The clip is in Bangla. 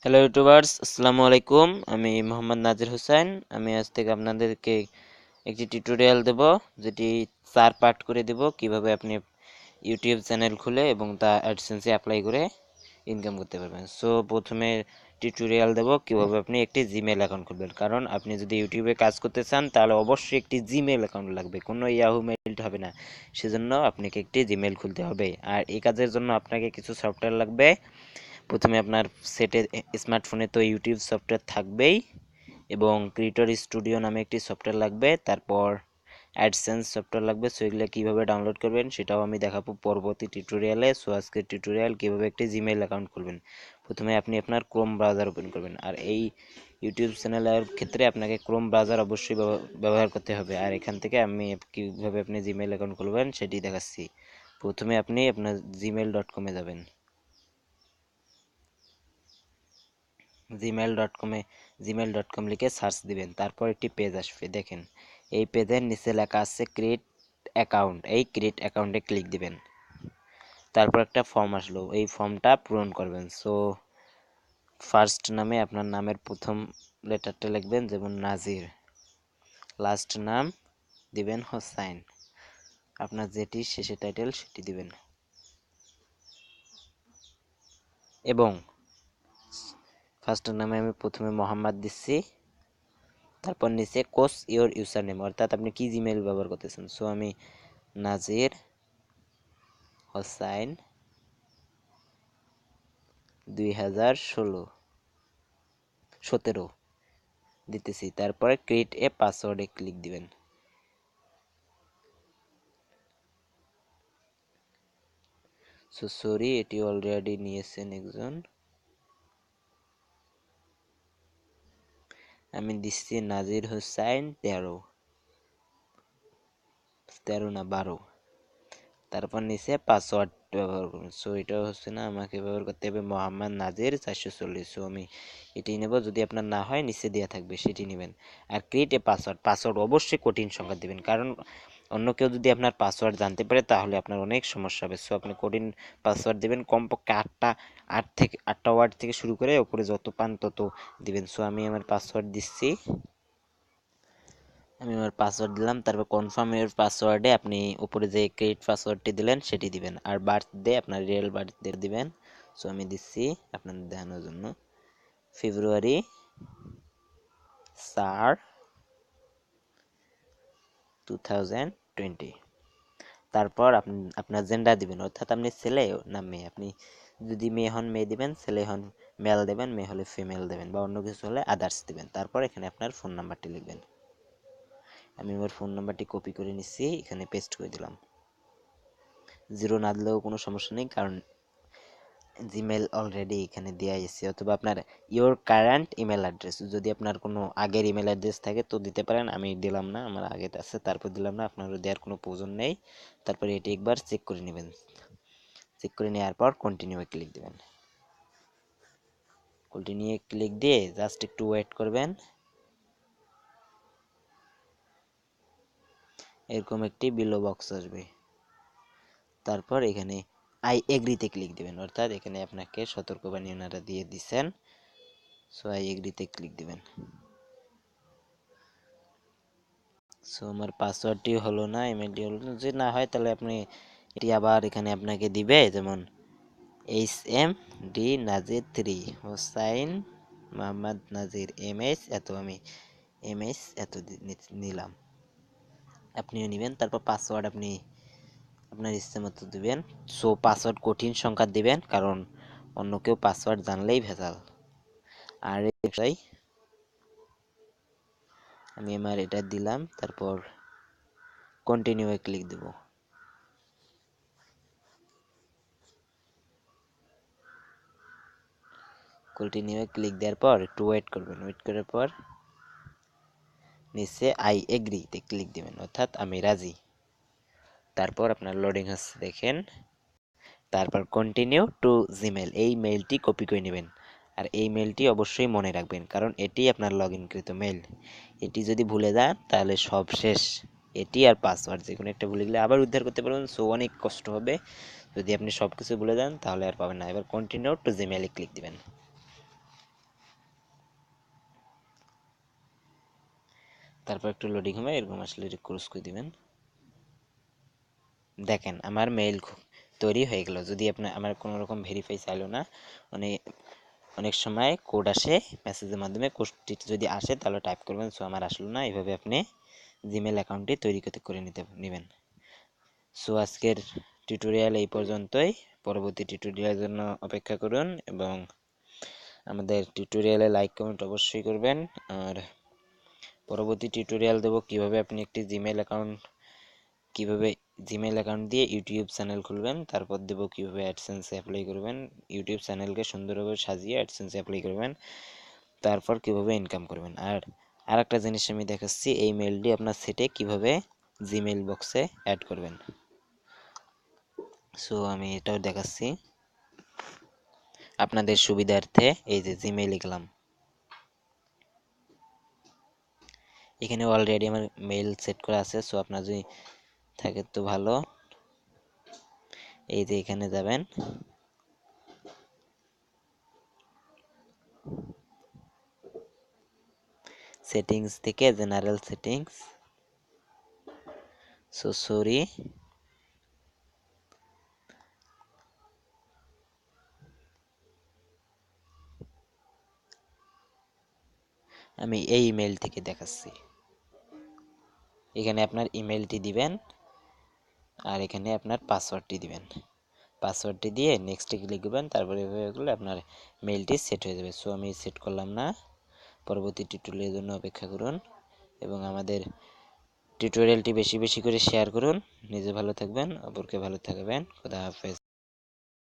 হ্যালো ইউটিউবার্স, আসসালামু আলাইকুম। আমি মোহাম্মদ নাজির হোসেন। আমি আজ থেকে আপনাদেরকে একটি টিউটোরিয়াল দেব, যেটি 4 পার্ট করে দেব কিভাবে আপনি ইউটিউব চ্যানেল খুলে এবং তা অ্যাডসেন্সে অ্যাপ্লাই করে ইনকাম করতে পারবেন। সো প্রথমে টিউটোরিয়াল দেব কিভাবে আপনি একটি জিমেল অ্যাকাউন্ট খুলবেন। কারণ আপনি যদি ইউটিউবে কাজ করতে চান তাহলে অবশ্যই একটি জিমেল অ্যাকাউন্ট লাগবে, কোনো ইয়াহু মেইল হবে না। সেজন্য আপনাকে একটি জিমেল খুলতে হবে। আর এই কাজের জন্য আপনাকে কিছু সফটওয়্যার লাগবে। প্রথমে আপনার সেটে স্মার্টফোনে তো ইউটিউব সফটওয়্যার থাকবেই, এবং ক্রিয়েটর স্টুডিও নামে একটি সফটওয়্যার লাগবে। তারপর অ্যাডসেন্স সফটওয়্যার লাগবে। সো এগুলো কীভাবে ডাউনলোড করবেন সেটাও আমি দেখাবো পরবর্তী টিউটোরিয়ালে। সো আজকের টিউটোরিয়াল কীভাবে একটি জিমেইল অ্যাকাউন্ট খুলবেন। প্রথমে আপনি আপনার ক্রোম ব্রাউজার ওপেন করবেন। আর এই ইউটিউব চ্যানেলের ক্ষেত্রে আপনাকে ক্রোম ব্রাউজার অবশ্যই ব্যবহার করতে হবে। আর এখান থেকে আমি কীভাবে আপনি জিমেইল অ্যাকাউন্ট খুলবেন সেটি দেখাচ্ছি। প্রথমে আপনি আপনার gmail.com-এ যাবেন। gmail.com লিখে সার্চ দিবেন। তারপর একটি পেজ আসবে, দেখেন এই পেজের নিচে লেখা আছে ক্রিয়েট অ্যাকাউন্ট। এই ক্রিয়েট অ্যাকাউন্টে ক্লিক দিবেন। তারপর একটা ফর্ম আসলো, এই ফর্মটা পূরণ করবেন। সো ফার্স্ট নামে আপনার নামের প্রথম লেটারটা লিখবেন, যেমন নাজির। লাস্ট নাম দিবেন হোসাইন। আপনার যেটি শেষে টাইটেল সেটি দিবেন। এবং ফার্স্ট নামে আমি প্রথমে মোহাম্মদ দিচ্ছি। তারপর নিচে কোস ইওর ইউজার নেম, অর্থাৎ আপনি কি জিমেইল ব্যবহার করতেছেন। সো আমি নাজির হোসাইন 2017 দিতেছি। তারপরে ক্রিয়েট এ পাসওয়ার্ডে ক্লিক দিবেন। সো সরি, এটি অলরেডি নিয়েছেন একজন। আমি দিচ্ছি নাজির হোসাইন 13 না 12। তারপর নিচে পাসওয়ার্ড ব্যবহার করুন। সো এটা হচ্ছে না, আমাকে ব্যবহার করতে হবে মোহাম্মদ নাজির 440। সো আমি এটি নেব। যদি আপনার না হয় নিচে দেওয়া থাকবে সেটি নেবেন। আর ক্রিয়েট এ পাসওয়ার্ড অবশ্যই কঠিন সংখ্যা দিবেন, কারণ অন্য কেউ যদি আপনার পাসওয়ার্ড জানতে পারে তাহলে আপনার অনেক সমস্যা হবে। সো আপনি কঠিন পাসওয়ার্ড দিবেন, কমপক্ষে 8টা ওয়ার্ড থেকে শুরু করে উপরে যত পান তত দিবেন। সো আমি আমার পাসওয়ার্ড দিচ্ছি। আমি আমার পাসওয়ার্ড দিলাম। তারপর কনফার্ম এর পাসওয়ার্ডে আপনি উপরে যে ক্রিয়েট পাসওয়ার্ডটি দিলেন সেটি দিবেন। আর বার্থডে আপনার রিয়েল বার্থডে দিবেন। সো আমি দিচ্ছি আপনাদের দেখানোর জন্য ফেব্রুয়ারি 4, 2020। তারপর আপনি আপনার জেন্ডার দিবেন, অর্থাৎ আপনি ছেলে না মেয়ে। আপনি যদি মেয়ে হন মেয়ে দিবেন, ছেলে হন মেল দেবেন, মেয়ে হলে ফিমেল দেবেন, বা অন্য কিছু হলে আদার্স দিবেন। তারপর এখানে আপনার ফোন নাম্বারটি লিখবেন। আমি আমার ফোন নাম্বারটি কপি করে নিচ্ছি, এখানে পেস্ট করে দিলাম। জিরো না দিলেও কোনো সমস্যা নেই, কারণ জিমেল অলরেডি এখানে দেওয়া আছে। অথবা আপনার ইওর কারেন্ট ইমেল অ্যাড্রেস, যদি আপনার কোনো আগের ইমেল অ্যাড্রেস থাকে তো দিতে পারেন। আমি দিলাম না, আমার আগে আছে তারপর দিলাম না, আপনারও দেওয়ার কোনো প্রয়োজন নেই। তারপরে এটি একবার চেক করে নেবেন। চেক করে নেওয়ার পর কন্টিনিউ ক্লিক দেবেন। কন্টিনিউ ক্লিক দিয়ে জাস্ট একটু ওয়েট করবেন। এরকম একটি বিলো বক্স আসবে। তারপর এখানে আই এগ্রিতে ক্লিক দিবেন, অর্থাৎ এখানে আপনাকে সতর্কবাণী ওনারা দিয়ে দিচ্ছেন। সো আই এগ্রিতে ক্লিক দিবেন। সো আমার পাসওয়ার্ডটি হলো না, ইমেলটি হলো না। যদি না হয় তাহলে আপনি এটি আবার এখানে আপনাকে দিবে, যেমন HMD নাজির 3 হোসাইন মোহাম্মদ নাজির MS এত। আমি MS এত নিলাম, আপনিও নেবেন। তারপর পাসওয়ার্ড আপনি আপনার ইচ্ছে মতো দিবেন। সো পাসওয়ার্ড কঠিন সংখ্যা দিবেন, কারণ অন্য কেউ পাসওয়ার্ড জানলেই ভেজাল। আর এটাই আমি আমার এটা দিলাম। তারপর কন্টিনিউ এ ক্লিক দেব। কন্টিনিউ এ ক্লিক দেওয়ার পর একটু ওয়েট করবেন। ওয়েট করার পর নিচে আই এগ্রিতে ক্লিক দিবেন, অর্থাৎ আমি রাজি। তারপর আপনার লোডিং হচ্ছে, দেখেন। তারপর কন্টিনিউ টু জিমেল, এই মেইলটি কপি করে নেবেন। আর এই মেইলটি অবশ্যই মনে রাখবেন, কারণ এটি আপনার লগ ইনকৃত মেইল। এটি যদি ভুলে যান তাহলে সব শেষ। এটি আর পাসওয়ার্ড যে কোনো একটা ভুলে গেলে আবার উদ্ধার করতে পারবেন। সো অনেক কষ্ট হবে। যদি আপনি সব কিছু ভুলে যান তাহলে আর পাবেন না। এবার কন্টিনিউ টু জিমেলে ক্লিক দিবেন। তারপর একটু লোডিং হবে, এরকম আসলে ক্লোজ করে দিবেন। দেখেন আমার মেইল তৈরি হয়ে গেল। যদি আমার কোনো রকম ভেরিফাই চাইলো না, মানে অনেক সময় কোড আসে মেসেজের মাধ্যমে, কোডটি যদি আসে তাহলে টাইপ করবেন। সো আমার আসলো না, এইভাবে আপনি জিমেল অ্যাকাউন্টটি তৈরি করে নেবেন। সো আজকের টিউটোরিয়াল এই পর্যন্তই। পরবর্তী টিউটোরিয়ালের জন্য অপেক্ষা করুন এবং আমাদের টিউটোরিয়ালে লাইক কমেন্ট অবশ্যই করবেন। আর পরবর্তী টিউটোরিয়াল দেব কিভাবে আপনি একটি জিমেল অ্যাকাউন্ট দিয়ে ইউটিউব চ্যানেল খুলবেন। তারপর দেব কিভাবে অ্যাডসেন্স অ্যাপ্লাই করবেন, ইউটিউব চ্যানেলকে সুন্দরভাবে সাজিয়ে অ্যাডসেন্স অ্যাপ্লাই করবেন। তারপর কিভাবে ইনকাম করবেন। আর একটা জিনিস আমি দেখাচ্ছি, এই মেলটি আপনার সেটে কিভাবে জিমেল বক্সে অ্যাড করবেন। সো আমি এটাও দেখাচ্ছি আপনাদের সুবিধার্থে। এই যে জিমেল লিখলাম, এখানে অলরেডি আমার মেল সেট করা আছে। সো আপনার যদি থাকে তো ভালো। এই যে এখানে যাবেন, সেটিংস থেকে জেনারেল সেটিংস, সরি আমি এই ইমেল থেকে দেখাচ্ছি। এখানে আপনার ইমেলটি দিবেন আর এখানে আপনার পাসওয়ার্ডটি দিবেন। পাসওয়ার্ডটি দিয়ে নেক্সটে ক্লিক করবেন। তারপরে এভাবে করলে আপনার মেলটি সেট হয়ে যাবে। সো আমি সেট করলাম না, পরবর্তী টিউটোরিয়ালের জন্য অপেক্ষা করুন এবং আমাদের টিউটোরিয়ালটি বেশি বেশি করে শেয়ার করুন। নিজে ভালো থাকবেন, অপরকে ভালো থাকবেন। খোদা হাফেজ।